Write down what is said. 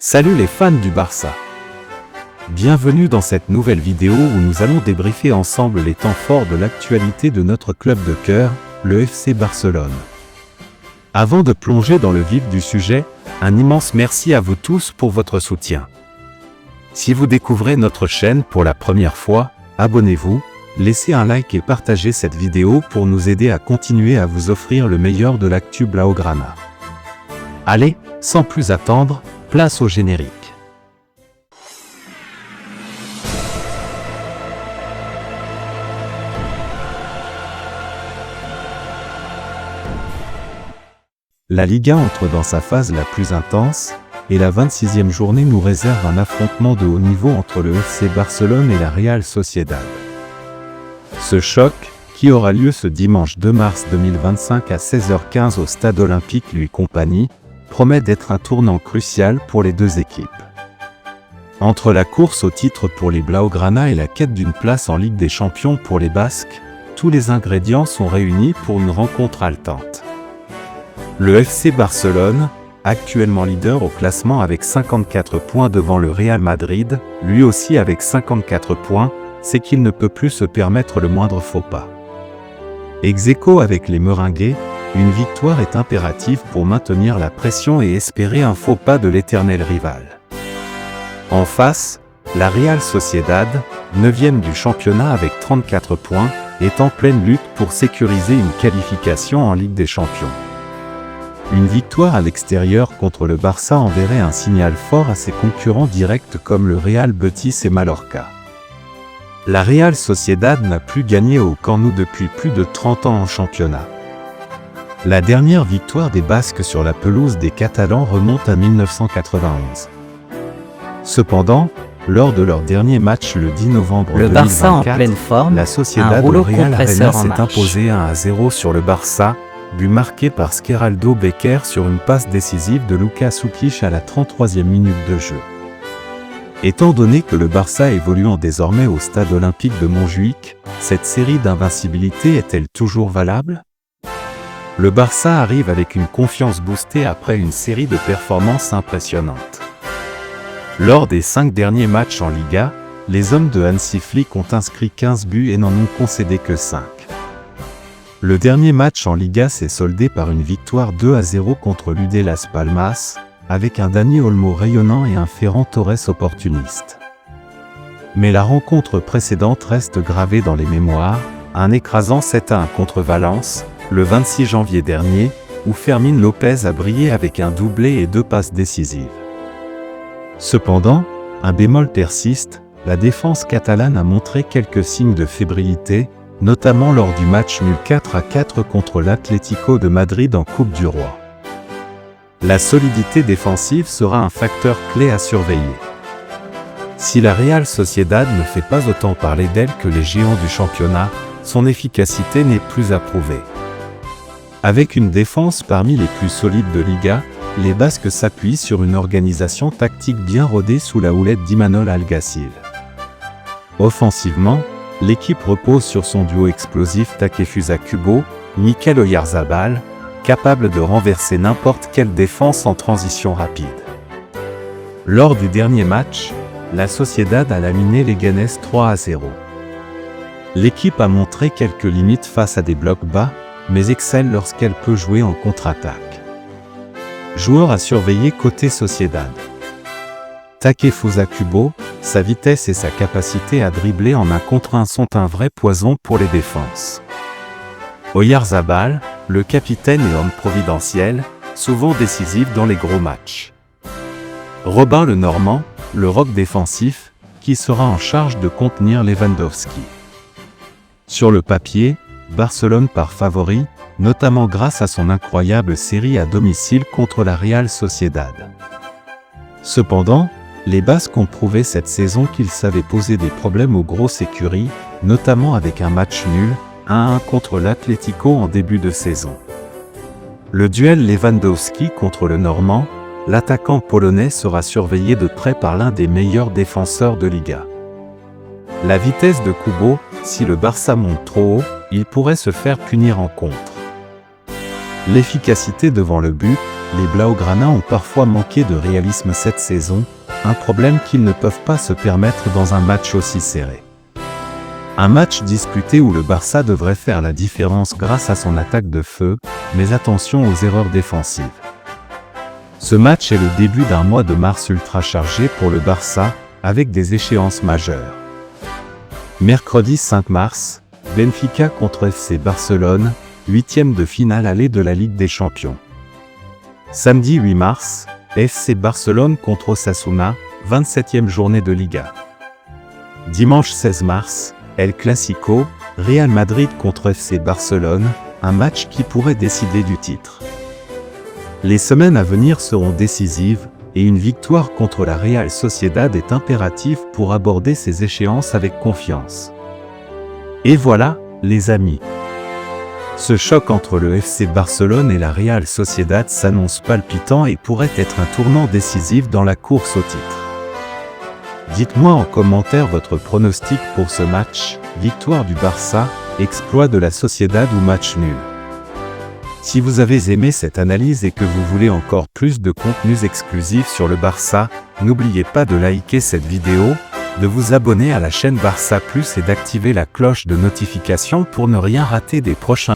Salut les fans du Barça. Bienvenue dans cette nouvelle vidéo où nous allons débriefer ensemble les temps forts de l'actualité de notre club de cœur, le FC Barcelone. Avant de plonger dans le vif du sujet, un immense merci à vous tous pour votre soutien. Si vous découvrez notre chaîne pour la première fois, abonnez-vous, laissez un like et partagez cette vidéo pour nous aider à continuer à vous offrir le meilleur de l'actu Blaugrana. Allez, sans plus attendre, place au générique. La Liga entre dans sa phase la plus intense, et la 26e journée nous réserve un affrontement de haut niveau entre le FC Barcelone et la Real Sociedad. Ce choc, qui aura lieu ce dimanche 2 mars 2025 à 16h15 au Stade Olympique Louis Compagnie, promet d'être un tournant crucial pour les deux équipes. Entre la course au titre pour les Blaugrana et la quête d'une place en Ligue des Champions pour les Basques, tous les ingrédients sont réunis pour une rencontre haletante. Le FC Barcelone, actuellement leader au classement avec 54 points devant le Real Madrid, lui aussi avec 54 points, c'est qu'il ne peut plus se permettre le moindre faux pas. Ex-aequo avec les Merengues, une victoire est impérative pour maintenir la pression et espérer un faux pas de l'éternel rival. En face, la Real Sociedad, 9e du championnat avec 34 points, est en pleine lutte pour sécuriser une qualification en Ligue des Champions. Une victoire à l'extérieur contre le Barça enverrait un signal fort à ses concurrents directs comme le Real Betis et Mallorca. La Real Sociedad n'a plus gagné au Camp Nou depuis plus de 30 ans en championnat. La dernière victoire des Basques sur la pelouse des Catalans remonte à 1991. Cependant, lors de leur dernier match le 10 novembre 2024, Barça en pleine forme, la Sociedad au Real Arena s'est imposée 1-0 sur le Barça, but marqué par Skeraldo Becker sur une passe décisive de Luka Šukić à la 33e minute de jeu. Étant donné que le Barça évoluant désormais au stade olympique de Montjuïc, cette série d'invincibilité est-elle toujours valable ? Le Barça arrive avec une confiance boostée après une série de performances impressionnantes. Lors des 5 derniers matchs en Liga, les hommes de Hansi Flick ont inscrit 15 buts et n'en ont concédé que 5. Le dernier match en Liga s'est soldé par une victoire 2-0 contre l'UD Las Palmas, avec un Dani Olmo rayonnant et un Ferran Torres opportuniste. Mais la rencontre précédente reste gravée dans les mémoires, un écrasant 7-1 contre Valence, le 26 janvier dernier, où Fermín López a brillé avec un doublé et 2 passes décisives. Cependant, un bémol persiste, la défense catalane a montré quelques signes de fébrilité, notamment lors du match nul 4-4 contre l'Atlético de Madrid en Coupe du Roi. La solidité défensive sera un facteur clé à surveiller. Si la Real Sociedad ne fait pas autant parler d'elle que les géants du championnat, son efficacité n'est plus à prouver. Avec une défense parmi les plus solides de Liga, les Basques s'appuient sur une organisation tactique bien rodée sous la houlette d'Imanol Alguacil. Offensivement, l'équipe repose sur son duo explosif Takefusa Kubo, Mikel Oyarzabal, capable de renverser n'importe quelle défense en transition rapide. Lors du dernier match, la Sociedad a laminé les Leganés 3-0. L'équipe a montré quelques limites face à des blocs bas, mais excelle lorsqu'elle peut jouer en contre-attaque. Joueur à surveiller côté Sociedad. Takefusa Kubo, sa vitesse et sa capacité à dribbler en 1 contre 1 sont un vrai poison pour les défenses. Oyarzabal, le capitaine et homme providentiel, souvent décisif dans les gros matchs. Robin le Normand, le roc défensif, qui sera en charge de contenir Lewandowski. Sur le papier, Barcelone part favori, notamment grâce à son incroyable série à domicile contre la Real Sociedad. Cependant, les Basques ont prouvé cette saison qu'ils savaient poser des problèmes aux grosses écuries, notamment avec un match nul, 1-1 contre l'Atlético en début de saison. Le duel Lewandowski contre le Normand, l'attaquant polonais sera surveillé de près par l'un des meilleurs défenseurs de Liga. La vitesse de Kubo, si le Barça monte trop haut, il pourrait se faire punir en contre. L'efficacité devant le but, les Blaugrana ont parfois manqué de réalisme cette saison, un problème qu'ils ne peuvent pas se permettre dans un match aussi serré. Un match disputé où le Barça devrait faire la différence grâce à son attaque de feu, mais attention aux erreurs défensives. Ce match est le début d'un mois de mars ultra chargé pour le Barça, avec des échéances majeures. Mercredi 5 mars, Benfica contre FC Barcelone, 8e de finale aller de la Ligue des Champions. Samedi 8 mars, FC Barcelone contre Osasuna, 27e journée de Liga. Dimanche 16 mars, El Clasico, Real Madrid contre FC Barcelone, un match qui pourrait décider du titre. Les semaines à venir seront décisives, et une victoire contre la Real Sociedad est impérative pour aborder ces échéances avec confiance. Et voilà, les amis. Ce choc entre le FC Barcelone et la Real Sociedad s'annonce palpitant et pourrait être un tournant décisif dans la course au titre. Dites-moi en commentaire votre pronostic pour ce match, victoire du Barça, exploit de la Sociedad ou match nul. Si vous avez aimé cette analyse et que vous voulez encore plus de contenus exclusifs sur le Barça, n'oubliez pas de liker cette vidéo, de vous abonner à la chaîne Barça Plus et d'activer la cloche de notification pour ne rien rater des prochains